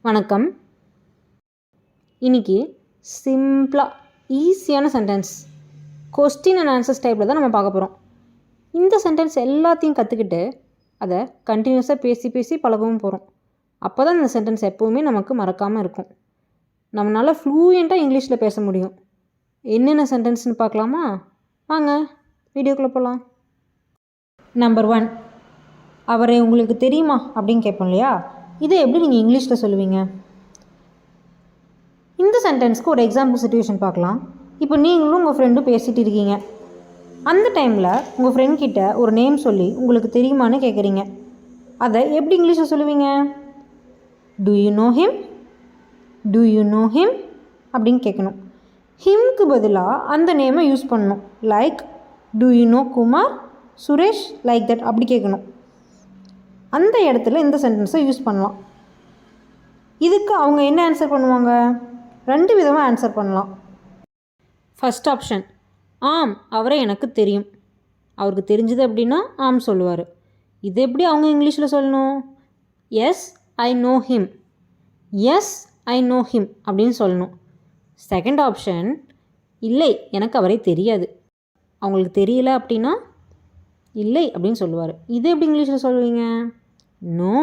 வணக்கம். இன்றைக்கி சிம்பிளாக ஈஸியான சென்டென்ஸ் கொஸ்டின் அண்ட் ஆன்சர்ஸ் டைப்பில் தான் நம்ம பார்க்க போகிறோம். இந்த சென்டென்ஸ் எல்லாத்தையும் கற்றுக்கிட்டு அதை கண்டினியூஸாக பேசி பேசி பழகவும் போகிறோம். அப்போ தான் இந்த சென்டென்ஸ் எப்போவுமே நமக்கு மறக்காமல் இருக்கும். நம்மளால் ஃப்ளூயண்ட்டாக இங்கிலீஷில் பேச முடியும். என்னென்ன சென்டென்ஸ்னு பார்க்கலாமா? வாங்க வீடியோக்குள்ளே போகலாம். நம்பர் 1, அவரை உங்களுக்கு தெரியுமா அப்படின்னு கேட்போம் இல்லையா? இதை எப்படி நீங்கள் இங்கிலீஷில் சொல்லுவீங்க? இந்த சென்டென்ஸ்க்கு ஒரு எக்ஸாம்பிள் சிச்சுவேஷன் பார்க்கலாம். இப்போ நீங்களும் உங்கள் ஃப்ரெண்டும் பேசிகிட்டு இருக்கீங்க. அந்த டைமில் உங்கள் ஃப்ரெண்ட் கிட்ட ஒரு நேம் சொல்லி உங்களுக்கு தெரியுமான்னு கேட்குறீங்க. அதை எப்படி இங்கிலீஷில் சொல்லுவீங்க? To you know him, to you know him அப்படின்னு கேட்கணும். ஹிம்க்கு பதிலாக அந்த நேமை யூஸ் பண்ணணும். Like to you know Kumar, Suresh, like that அப்படி கேட்கணும். அந்த இடத்துல இந்த சென்டென்ஸை யூஸ் பண்ணலாம். இதுக்கு அவங்க என்ன ஆன்சர் பண்ணுவாங்க? 2 விதமாக ஆன்சர் பண்ணலாம். ஃபஸ்ட் ஆப்ஷன், ஆம் அவரை எனக்கு தெரியும். அவருக்கு தெரிஞ்சது அப்படின்னா ஆம் சொல்லுவார். இது எப்படி அவங்க இங்கிலீஷில் சொல்லணும்? Yes I know him, yes I know him அப்படின்னு சொல்லணும். செகண்ட் ஆப்ஷன், இல்லை எனக்கு அவரை தெரியாது. அவங்களுக்கு தெரியல அப்படின்னா இல்லை அப்படின்னு சொல்லுவார். இது எப்படி இங்கிலீஷில் சொல்லுவீங்க? No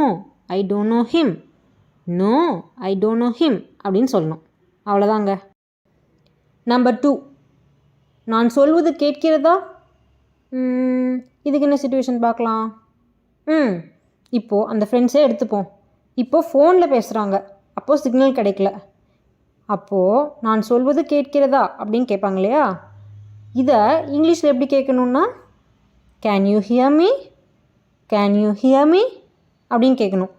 I don't know him, no I don't know him அப்படின்னு சொல்லணும். அவ்வளோதாங்க. நம்பர் 2, நான் சொல்வது கேட்கிறதா? இதுக்கு என்ன சிச்சுவேஷன் பார்க்கலாம். இப்போது அந்த ஃப்ரெண்ட்ஸே எடுத்துப்போம். இப்போது ஃபோனில் பேசுகிறாங்க. அப்போது சிக்னல் கிடைக்கல. அப்போது நான் சொல்வது கேட்கிறதா அப்படின்னு கேட்பாங்க இல்லையா? இதை இங்கிலீஷில் எப்படி கேட்கணுன்னா can you hear me, can you hear me அப்படின்னு கேட்கணும்.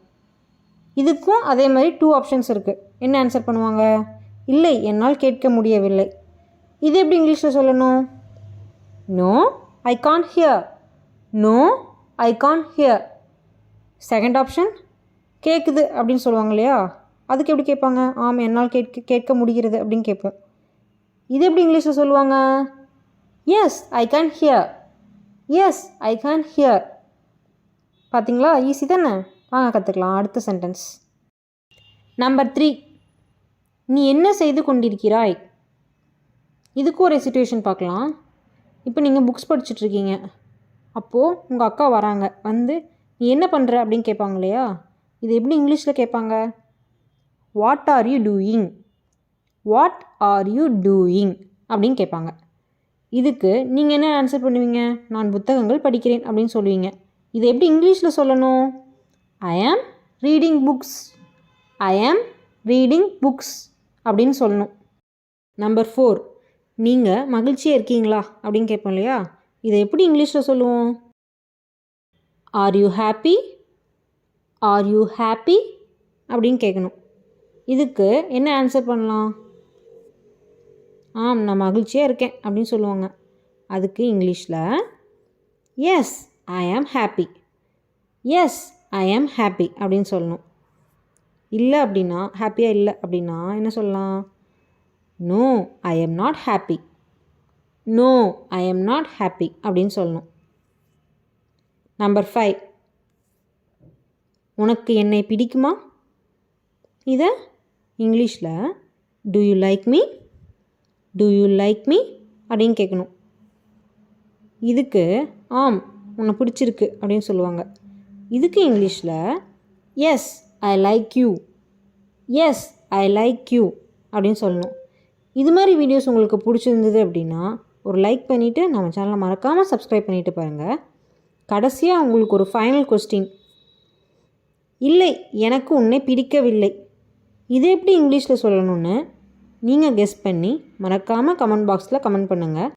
இதுக்கும் அதே மாதிரி 2 ஆப்ஷன்ஸ் இருக்குது. என்ன ஆன்சர் பண்ணுவாங்க? இல்லை என்னால் கேட்க முடியவில்லை. இது எப்படி இங்கிலீஷில் சொல்லணும்? No I can't hear, no I can't hear. Second option, கேட்குது அப்படின்னு சொல்லுவாங்க இல்லையா? அதுக்கு எப்படி கேட்பாங்க? ஆம் என்னால் கேட்க முடிகிறது அப்படின்னு கேட்போம். இது எப்படி இங்கிலீஷில் சொல்லுவாங்க? Yes I can hear, yes I can hear. பார்த்தீங்களா? ஈஸி தானே? வாங்க கற்றுக்கலாம். அடுத்த சென்டென்ஸ். நம்பர் 3, நீ என்ன செய்து கொண்டிருக்கிறாய்? இதுக்கு ஒரு சிச்சுவேஷன் பார்க்கலாம். இப்போ நீங்கள் புக்ஸ் படிச்சுட்ருக்கீங்க. அப்போது உங்கள் அக்கா வராங்க. வந்து நீ என்ன பண்ணுற அப்படின்னு கேட்பாங்க இல்லையா? இது எப்படி இங்கிலீஷில் கேட்பாங்க? What are you doing, what are you doing அப்படின்னு கேட்பாங்க. இதுக்கு நீங்கள் என்ன ஆன்சர் பண்ணுவீங்க? நான் புத்தகங்கள் படிக்கிறேன் அப்படின்னு சொல்லுவீங்க. இதை எப்படி இங்கிலீஷில் சொல்லணும்? ஐ ஆம் ரீடிங் புக்ஸ், ஐ ஆம் ரீடிங் புக்ஸ் அப்படின்னு சொல்லணும். நம்பர் 4, நீங்கள் மகிழ்ச்சியாக இருக்கீங்களா அப்படின்னு கேட்போம் இல்லையா? இதை எப்படி இங்கிலீஷில் சொல்லுவோம்? Are you happy, are you happy அப்படின்னு கேட்கணும். இதுக்கு என்ன ஆன்சர் பண்ணலாம்? ஆம் நான் மகிழ்ச்சியாக இருக்கேன் அப்படின்னு சொல்லுவாங்க. அதுக்கு இங்கிலீஷில் yes I am happy, S I am happy அப்படின்னு சொல்லணும். இல்லை அப்படின்னா ஹாப்பியாக இல்லை அப்படின்னா என்ன சொல்லலாம்? No I am not happy, no I am not happy அப்படின்னு சொல்லணும். நம்பர் 5, உனக்கு என்னை பிடிக்குமா? இதை இங்கிலீஷில் to you like me, to you like me அப்படின்னு கேட்கணும். இதுக்கு ஆம் உன்னை பிடிச்சிருக்கு அப்படின்னு சொல்லுவாங்க. இதுக்கு இங்கிலீஷில் yes I like you, yes I like you அப்படின்னு சொல்லணும். இது மாதிரி வீடியோஸ் உங்களுக்கு பிடிச்சிருந்தது அப்படின்னா ஒரு லைக் பண்ணிவிட்டு நம்ம சேனலை மறக்காமல் சப்ஸ்கிரைப் பண்ணிவிட்டு பாருங்கள். கடைசியாக உங்களுக்கு ஒரு ஃபைனல் கொஸ்டின். இல்லை எனக்கு உன்னை பிடிக்கவில்லை. இது எப்படி இங்கிலீஷில் சொல்லணும்னு நீங்கள் கெஸ் பண்ணி மறக்காமல் கமெண்ட் பாக்ஸில் கமெண்ட் பண்ணுங்கள்.